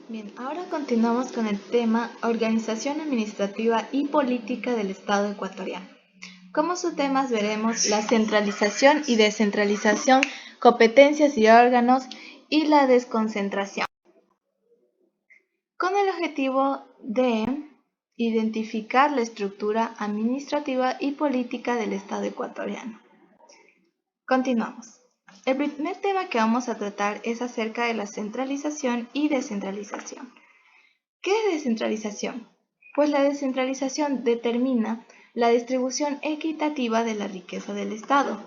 Bien, ahora continuamos con el tema Organización administrativa y política del Estado ecuatoriano. Como subtemas veremos la centralización y descentralización, competencias y órganos y la desconcentración, con el objetivo de identificar la estructura administrativa y política del Estado ecuatoriano. Continuamos. El primer tema que vamos a tratar es acerca de la centralización y descentralización. ¿Qué es descentralización? Pues la descentralización determina la distribución equitativa de la riqueza del Estado,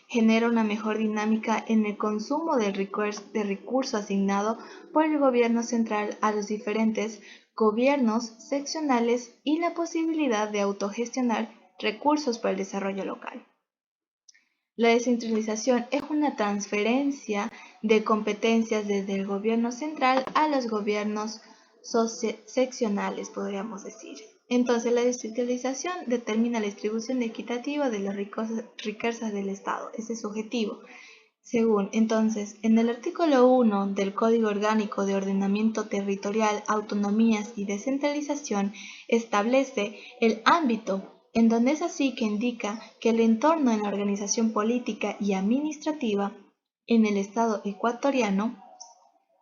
genera una mejor dinámica en el consumo del recurso asignado por el gobierno central a los diferentes gobiernos seccionales y la posibilidad de autogestionar recursos para el desarrollo local. La descentralización es una transferencia de competencias desde el gobierno central a los gobiernos seccionales, podríamos decir. Entonces, la descentralización determina la distribución equitativa de las riquezas del Estado. Ese es su objetivo. Entonces, en el artículo 1 del Código Orgánico de Ordenamiento Territorial, Autonomías y Descentralización, establece el ámbito en donde es así que indica que el entorno en la organización política y administrativa en el Estado ecuatoriano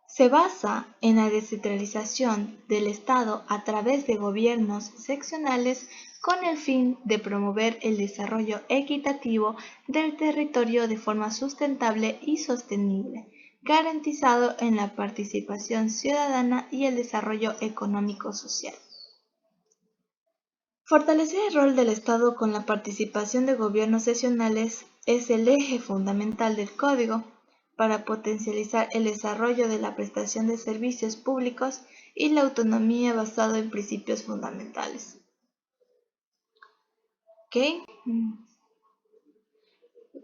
se basa en la descentralización del Estado a través de gobiernos seccionales con el fin de promover el desarrollo equitativo del territorio de forma sustentable y sostenible, garantizado en la participación ciudadana y el desarrollo económico-social. Fortalecer el rol del Estado con la participación de gobiernos seccionales es el eje fundamental del Código para potencializar el desarrollo de la prestación de servicios públicos y la autonomía basada en principios fundamentales. ¿Ok?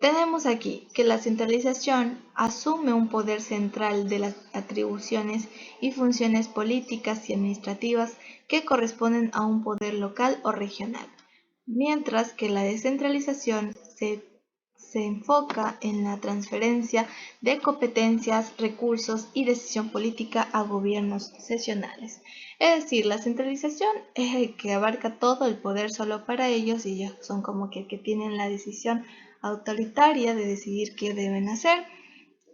Tenemos aquí que la centralización asume un poder central de las atribuciones y funciones políticas y administrativas que corresponden a un poder local o regional, mientras que la descentralización se enfoca en la transferencia de competencias, recursos y decisión política a gobiernos seccionales. Es decir, la centralización es el que abarca todo el poder solo para ellos y ellos son como que tienen la decisión autoritaria de decidir qué deben hacer,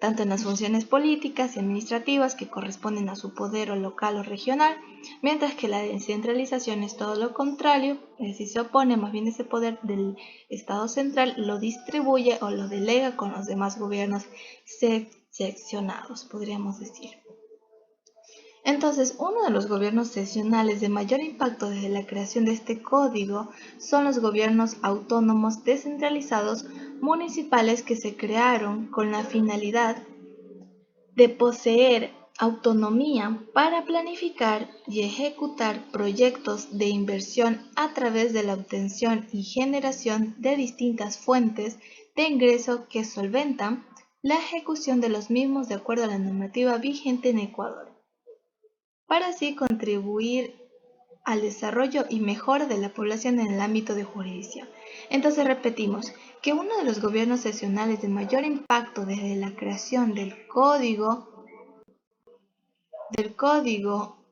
tanto en las funciones políticas y administrativas que corresponden a su poder o local o regional, mientras que la descentralización es todo lo contrario, es decir, se opone más bien ese poder del Estado central, lo distribuye o lo delega con los demás gobiernos seccionados, podríamos decir. Entonces, uno de los gobiernos seccionales de mayor impacto desde la creación de este código son los gobiernos autónomos descentralizados municipales que se crearon con la finalidad de poseer autonomía para planificar y ejecutar proyectos de inversión a través de la obtención y generación de distintas fuentes de ingreso que solventan la ejecución de los mismos de acuerdo a la normativa vigente en Ecuador, para así contribuir al desarrollo y mejora de la población en el ámbito de jurisdicción. Entonces repetimos que uno de los gobiernos seccionales de mayor impacto desde la creación del Código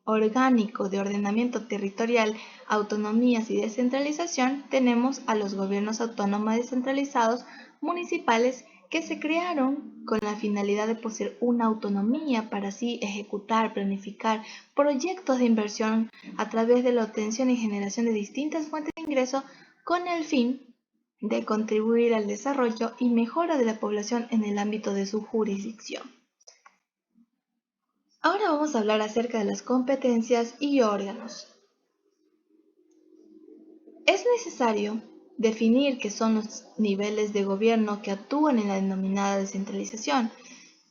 Orgánico de Ordenamiento Territorial, Autonomías y Descentralización, tenemos a los gobiernos autónomos descentralizados municipales que se crearon con la finalidad de poseer una autonomía para así ejecutar, planificar proyectos de inversión a través de la obtención y generación de distintas fuentes de ingreso con el fin de contribuir al desarrollo y mejora de la población en el ámbito de su jurisdicción. Ahora vamos a hablar acerca de las competencias y órganos. Es necesario definir qué son los niveles de gobierno que actúan en la denominada descentralización.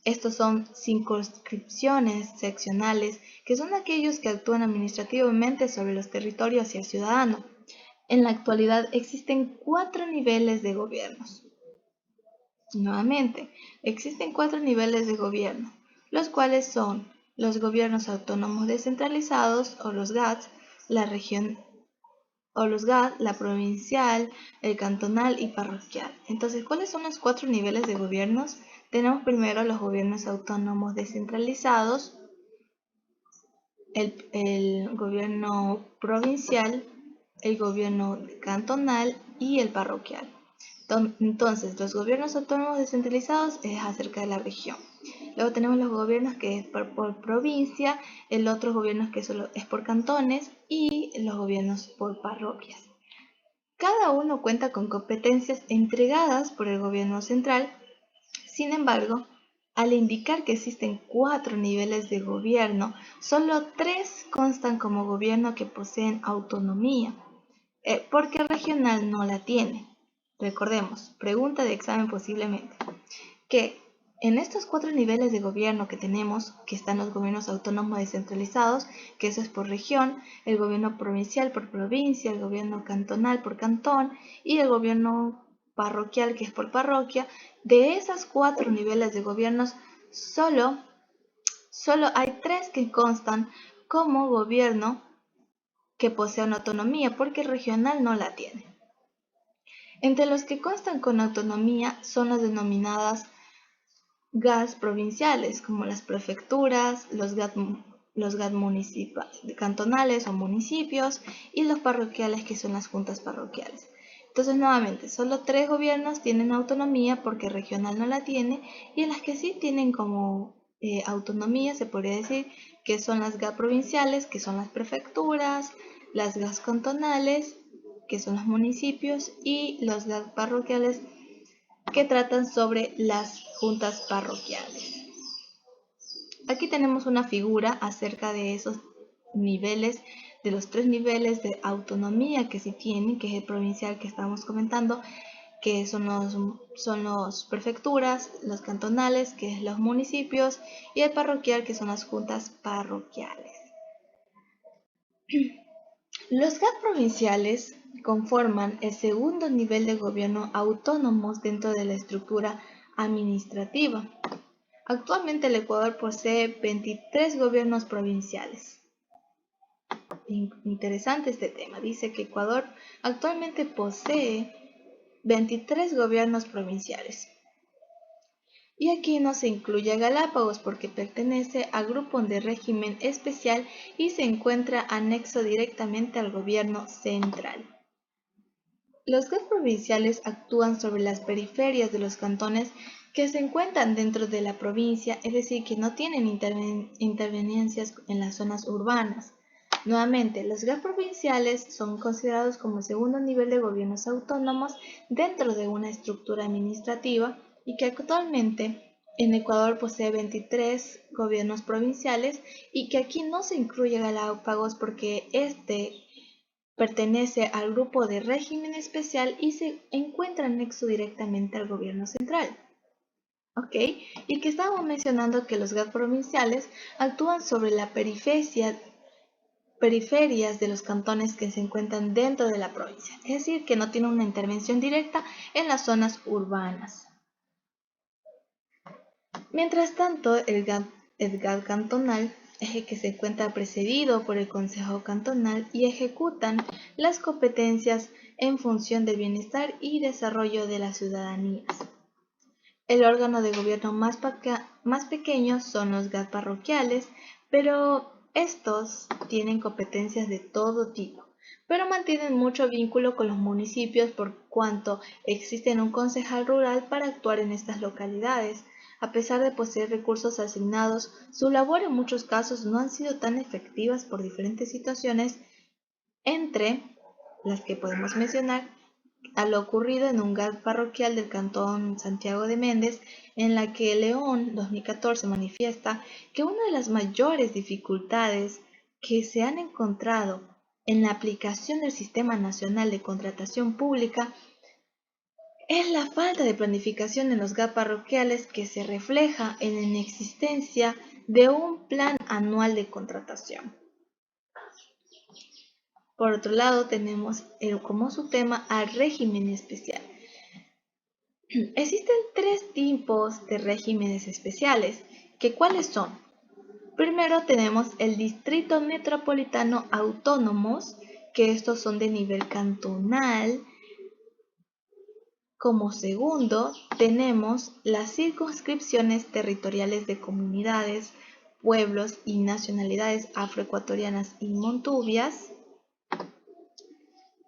Estos son circunscripciones seccionales, que son aquellos que actúan administrativamente sobre los territorios y el ciudadano. En la actualidad existen 4 niveles de gobiernos. Nuevamente, existen 4 niveles de gobierno, los cuales son los gobiernos autónomos descentralizados o los GATS, la región o los GAD, la provincial, el cantonal y parroquial. Entonces, ¿cuáles son los 4 niveles de gobiernos? Tenemos primero los gobiernos autónomos descentralizados, el gobierno provincial, el gobierno cantonal y el parroquial. Entonces, los gobiernos autónomos descentralizados es acerca de la región. Luego tenemos los gobiernos que es por provincia, el otro gobierno que solo es por cantones y los gobiernos por parroquias. Cada uno cuenta con competencias entregadas por el gobierno central. Sin embargo, al indicar que existen 4 niveles de gobierno, solo 3 constan como gobierno que poseen autonomía, porque el regional no la tiene. Recordemos, pregunta de examen posiblemente, que en estos 4 niveles de gobierno que tenemos, que están los gobiernos autónomos descentralizados, que eso es por región, el gobierno provincial por provincia, el gobierno cantonal por cantón y el gobierno parroquial que es por parroquia, de esas 4 niveles de gobiernos solo hay 3 que constan como gobierno que posee una autonomía, porque el regional no la tiene. Entre los que constan con autonomía son las denominadas GAS provinciales, como las prefecturas, los GAT cantonales o municipios, y los parroquiales, que son las juntas parroquiales. Entonces, nuevamente, solo 3 gobiernos tienen autonomía porque regional no la tiene, y en las que sí tienen como autonomía, se podría decir que son las GAT provinciales, que son las prefecturas, las GAS cantonales, que son los municipios, y los GAT parroquiales, que tratan sobre las juntas parroquiales. Aquí tenemos una figura acerca de esos niveles, de los 3 niveles de autonomía que sí tienen, que es el provincial que estamos comentando, que son los prefecturas, los cantonales, que es los municipios, y el parroquial, que son las juntas parroquiales. Los GAT provinciales conforman el segundo nivel de gobierno autónomos dentro de la estructura administrativa. Actualmente el Ecuador posee 23 gobiernos provinciales. Interesante este tema. Dice que Ecuador actualmente posee 23 gobiernos provinciales. Y aquí no se incluye a Galápagos porque pertenece al grupo de régimen especial y se encuentra anexo directamente al gobierno central. Los GAT provinciales actúan sobre las periferias de los cantones que se encuentran dentro de la provincia, es decir, que no tienen interveniencias en las zonas urbanas. Nuevamente, los GAT provinciales son considerados como el segundo nivel de gobiernos autónomos dentro de una estructura administrativa y que actualmente en Ecuador posee 23 gobiernos provinciales y que aquí no se incluye Galápagos porque pertenece al grupo de régimen especial y se encuentra anexo directamente al gobierno central. ¿Ok? Y que estábamos mencionando que los GAT provinciales actúan sobre la periferias de los cantones que se encuentran dentro de la provincia, es decir, que no tienen una intervención directa en las zonas urbanas. Mientras tanto, el GAT cantonal es el que se encuentra precedido por el Consejo Cantonal y ejecutan las competencias en función del bienestar y desarrollo de las ciudadanías. El órgano de gobierno más pequeño son los GAT parroquiales, pero estos tienen competencias de todo tipo, pero mantienen mucho vínculo con los municipios por cuanto existe un concejal rural para actuar en estas localidades. A pesar de poseer recursos asignados, su labor en muchos casos no han sido tan efectivas por diferentes situaciones, entre las que podemos mencionar a lo ocurrido en un GAT parroquial del cantón Santiago de Méndez, en la que León 2014 manifiesta que una de las mayores dificultades que se han encontrado en la aplicación del Sistema Nacional de Contratación Pública es la falta de planificación en los GAT parroquiales, que se refleja en la inexistencia de un plan anual de contratación. Por otro lado, tenemos como su tema al régimen especial. Existen 3 tipos de regímenes especiales, ¿cuáles son? Primero tenemos el Distrito Metropolitano Autónomos, que estos son de nivel cantonal. Como segundo, tenemos las circunscripciones territoriales de comunidades pueblos y nacionalidades afroecuatorianas y montubias.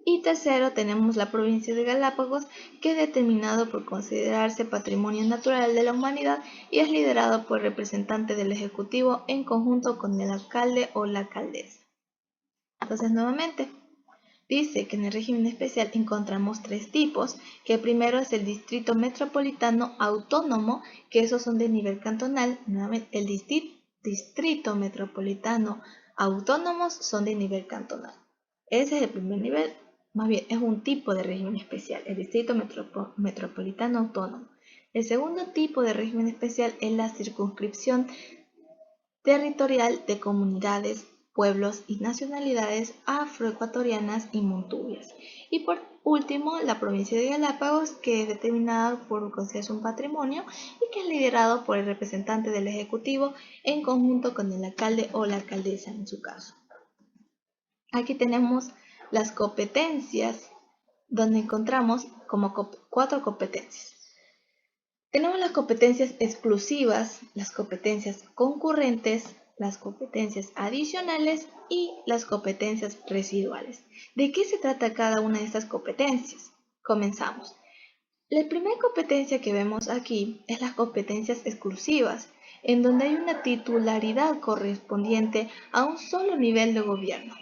Y tercero, tenemos la provincia de Galápagos, que es determinado por considerarse patrimonio natural de la humanidad y es liderado por el representante del Ejecutivo en conjunto con el alcalde o la alcaldesa. Entonces, nuevamente, dice que en el régimen especial encontramos tres tipos, que el primero es el distrito metropolitano autónomo, que esos son de nivel cantonal. Nuevamente, el distrito metropolitano autónomos son de nivel cantonal. Ese es el primer nivel. Más bien, es un tipo de régimen especial, el distrito metropolitano autónomo. El segundo tipo de régimen especial es la circunscripción territorial de comunidades, pueblos y nacionalidades afroecuatorianas y montubias. Y por último, la provincia de Galápagos, que es determinada por considerarse un patrimonio y que es liderado por el representante del Ejecutivo en conjunto con el alcalde o la alcaldesa en su caso. Aquí tenemos las competencias, donde encontramos como cuatro competencias. Tenemos las competencias exclusivas, las competencias concurrentes, las competencias adicionales y las competencias residuales. ¿De qué se trata cada una de estas competencias? Comenzamos. La primera competencia que vemos aquí es las competencias exclusivas, en donde hay una titularidad correspondiente a un solo nivel de gobierno.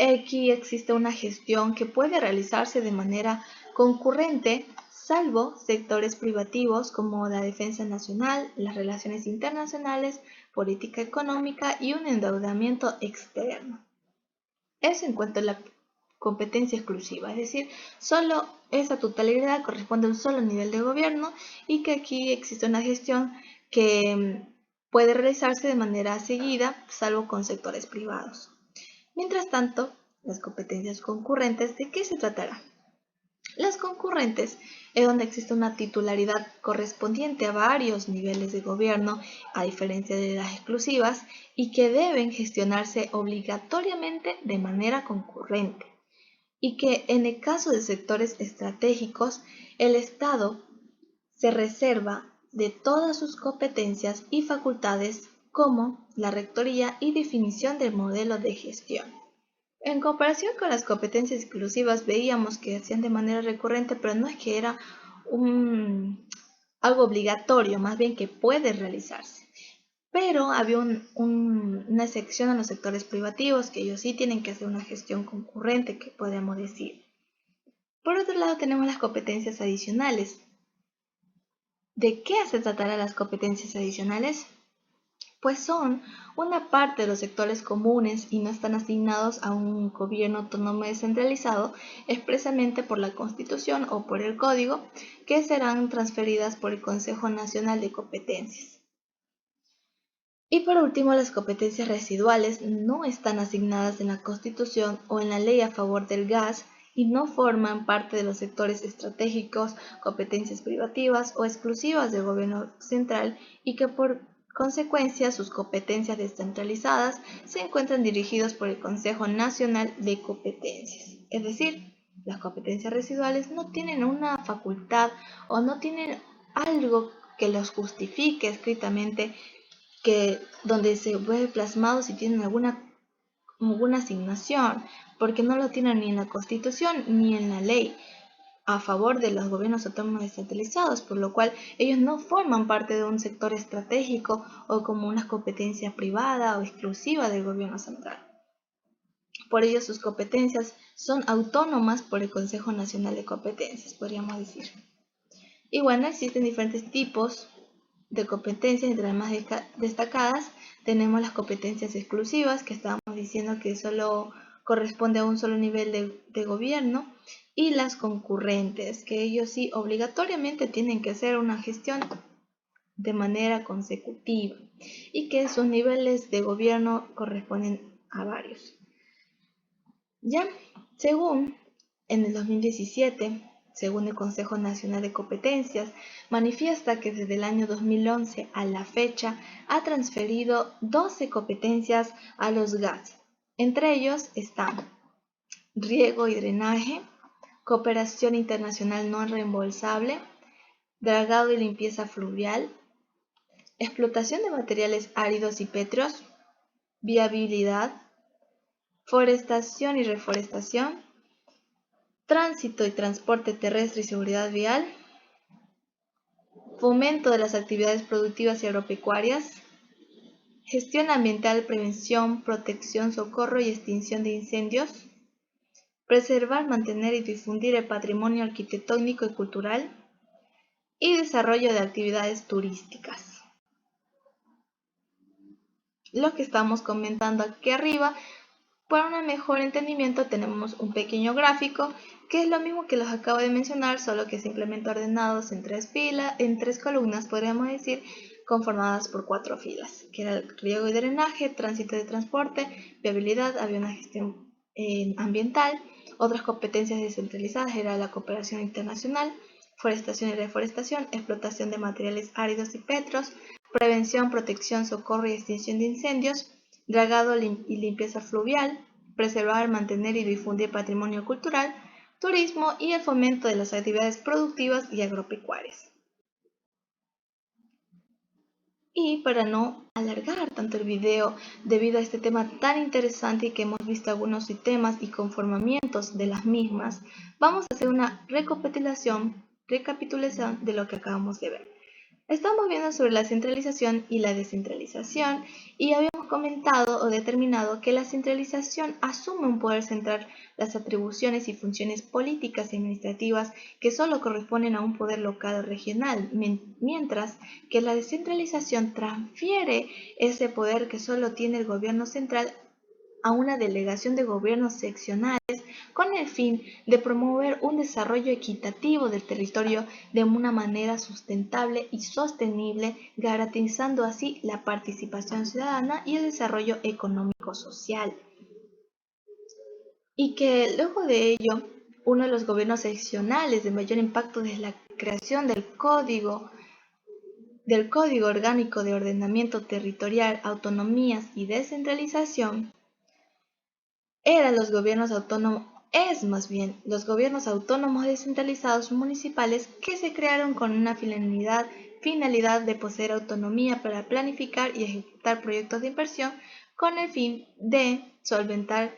Aquí existe una gestión que puede realizarse de manera concurrente, salvo sectores privativos como la defensa nacional, las relaciones internacionales, política económica y un endeudamiento externo. Eso en cuanto a la competencia exclusiva, es decir, solo esa totalidad corresponde a un solo nivel de gobierno y que aquí existe una gestión que puede realizarse de manera seguida, salvo con sectores privados. Mientras tanto, las competencias concurrentes, ¿de qué se tratará? Las concurrentes es donde existe una titularidad correspondiente a varios niveles de gobierno, a diferencia de las exclusivas, y que deben gestionarse obligatoriamente de manera concurrente. Y que en el caso de sectores estratégicos, el Estado se reserva de todas sus competencias y facultades como la rectoría y definición del modelo de gestión. En comparación con las competencias exclusivas, veíamos que hacían de manera recurrente, pero no es que era algo obligatorio, más bien que puede realizarse. Pero había una excepción a los sectores privativos, que ellos sí tienen que hacer una gestión concurrente, que podemos decir. Por otro lado, tenemos las competencias adicionales. ¿De qué se tratarán las competencias adicionales? Pues son una parte de los sectores comunes y no están asignados a un gobierno autónomo descentralizado expresamente por la Constitución o por el Código, que serán transferidas por el Consejo Nacional de Competencias. Y por último, las competencias residuales no están asignadas en la Constitución o en la ley a favor del gas y no forman parte de los sectores estratégicos, competencias privativas o exclusivas del gobierno central y que por consecuencia sus competencias descentralizadas se encuentran dirigidos por el Consejo Nacional de Competencias. Es decir, las competencias residuales no tienen una facultad o no tienen algo que los justifique escritamente, que donde se ve plasmado si tienen alguna asignación, porque no lo tienen ni en la Constitución ni en la ley a favor de los gobiernos autónomos descentralizados, por lo cual ellos no forman parte de un sector estratégico o como una competencia privada o exclusiva del gobierno central. Por ello sus competencias son autónomas por el Consejo Nacional de Competencias, podríamos decir. Y bueno, existen diferentes tipos de competencias. Entre las más destacadas tenemos las competencias exclusivas, que estábamos diciendo que solo corresponde a un solo nivel de gobierno, y las concurrentes, que ellos sí obligatoriamente tienen que hacer una gestión de manera consecutiva y que sus niveles de gobierno corresponden a varios. Ya, según en el 2017, según el Consejo Nacional de Competencias, manifiesta que desde el año 2011 a la fecha ha transferido 12 competencias a los GATS. Entre ellos están riego y drenaje, cooperación internacional no reembolsable, dragado y limpieza fluvial, explotación de materiales áridos y pétreos, viabilidad, forestación y reforestación, tránsito y transporte terrestre y seguridad vial, fomento de las actividades productivas y agropecuarias, gestión ambiental, prevención, protección, socorro y extinción de incendios, preservar, mantener y difundir el patrimonio arquitectónico y cultural, y desarrollo de actividades turísticas. Lo que estamos comentando aquí arriba, para un mejor entendimiento tenemos un pequeño gráfico que es lo mismo que los acabo de mencionar, solo que simplemente ordenados en tres columnas, podríamos decir, conformadas por 4 filas, que era el riego y drenaje, tránsito de transporte, viabilidad, había una gestión ambiental, otras competencias descentralizadas era la cooperación internacional, forestación y reforestación, explotación de materiales áridos y petros, prevención, protección, socorro y extinción de incendios, dragado y limpieza fluvial, preservar, mantener y difundir patrimonio cultural, turismo y el fomento de las actividades productivas y agropecuarias. Y para no alargar tanto el video debido a este tema tan interesante y que hemos visto algunos temas y conformamientos de las mismas, vamos a hacer una recapitulación de lo que acabamos de ver. Estamos viendo sobre la centralización y la descentralización y habíamos comentado o determinado que la centralización asume un poder central, las atribuciones y funciones políticas y administrativas que solo corresponden a un poder local o regional, mientras que la descentralización transfiere ese poder que solo tiene el gobierno central a una delegación de gobiernos seccionales con el fin de promover un desarrollo equitativo del territorio de una manera sustentable y sostenible, garantizando así la participación ciudadana y el desarrollo económico-social. Y que luego de ello, uno de los gobiernos seccionales de mayor impacto desde la creación del Código Orgánico de Ordenamiento Territorial, Autonomías y Descentralización, eran los gobiernos autónomos, los gobiernos autónomos descentralizados municipales que se crearon con una finalidad de poseer autonomía para planificar y ejecutar proyectos de inversión con el fin de solventar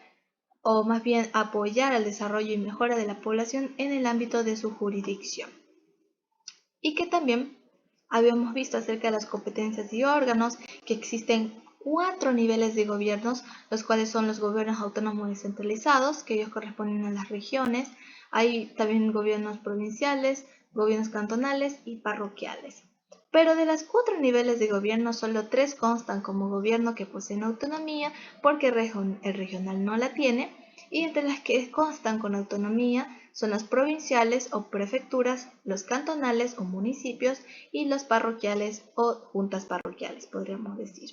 o más bien apoyar al desarrollo y mejora de la población en el ámbito de su jurisdicción. Y que también habíamos visto acerca de las competencias y órganos, que existen 4 niveles de gobiernos, los cuales son los gobiernos autónomos descentralizados, que ellos corresponden a las regiones. Hay también gobiernos provinciales, gobiernos cantonales y parroquiales. Pero de los 4 niveles de gobierno, solo 3 constan como gobierno que poseen autonomía, porque el regional no la tiene, y entre las que constan con autonomía son las provinciales o prefecturas, los cantonales o municipios y los parroquiales o juntas parroquiales, podríamos decir.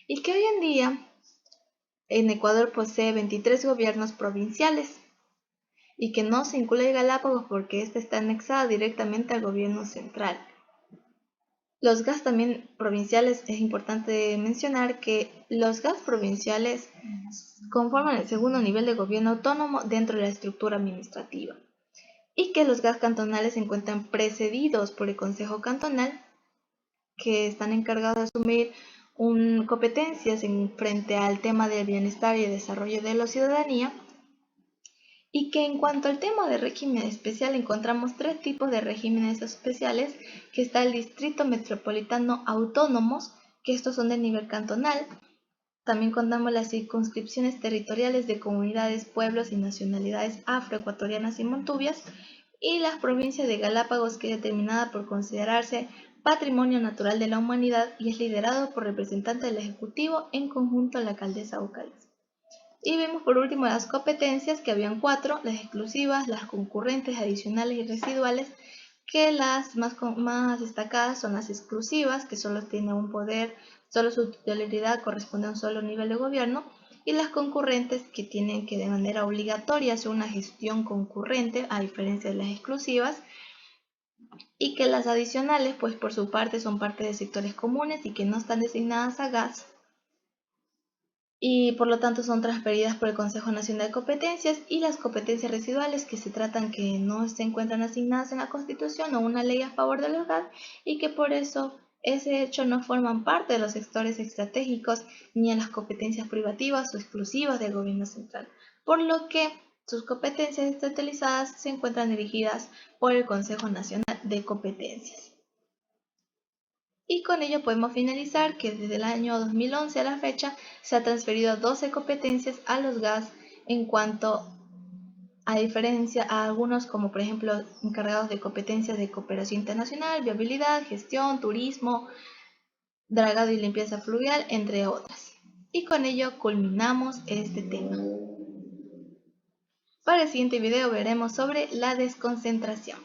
Y que hoy en día en Ecuador posee 23 gobiernos provinciales y que no se incluye Galápagos porque ésta está anexada directamente al gobierno central. Los GAS también provinciales, es importante mencionar que los GAS provinciales conforman el segundo nivel de gobierno autónomo dentro de la estructura administrativa y que los GAS cantonales se encuentran precedidos por el Consejo Cantonal, que están encargados de asumir competencias frente al tema del bienestar y el desarrollo de la ciudadanía. Y que en cuanto al tema de régimen especial encontramos 3 tipos de regímenes especiales, que está el Distrito Metropolitano Autónomos, que estos son de nivel cantonal. También contamos las circunscripciones territoriales de comunidades, pueblos y nacionalidades afroecuatorianas y montubias, y las provincias de Galápagos, que es determinada por considerarse Patrimonio Natural de la Humanidad y es liderado por representantes del Ejecutivo en conjunto a la alcaldesa o alcaldes. Y vemos por último las competencias, que habían 4, las exclusivas, las concurrentes, adicionales y residuales, que las más destacadas son las exclusivas, que solo tienen un poder, solo su titularidad corresponde a un solo nivel de gobierno, y las concurrentes, que tienen que de manera obligatoria hacer una gestión concurrente, a diferencia de las exclusivas, y que las adicionales, pues por su parte, son parte de sectores comunes y que no están designadas a GAS, y por lo tanto son transferidas por el Consejo Nacional de Competencias, y las competencias residuales, que se tratan que no se encuentran asignadas en la Constitución o una ley a favor de los GAS y que por eso ese hecho no forman parte de los sectores estratégicos ni en las competencias privativas o exclusivas del gobierno central, por lo que sus competencias estatalizadas se encuentran dirigidas por el Consejo Nacional de Competencias. Y con ello podemos finalizar que desde el año 2011 a la fecha se ha transferido 12 competencias a los GAS en cuanto a diferencia a algunos como por ejemplo encargados de competencias de cooperación internacional, viabilidad, gestión, turismo, dragado y limpieza fluvial, entre otras. Y con ello culminamos este tema. Para el siguiente video veremos sobre la desconcentración.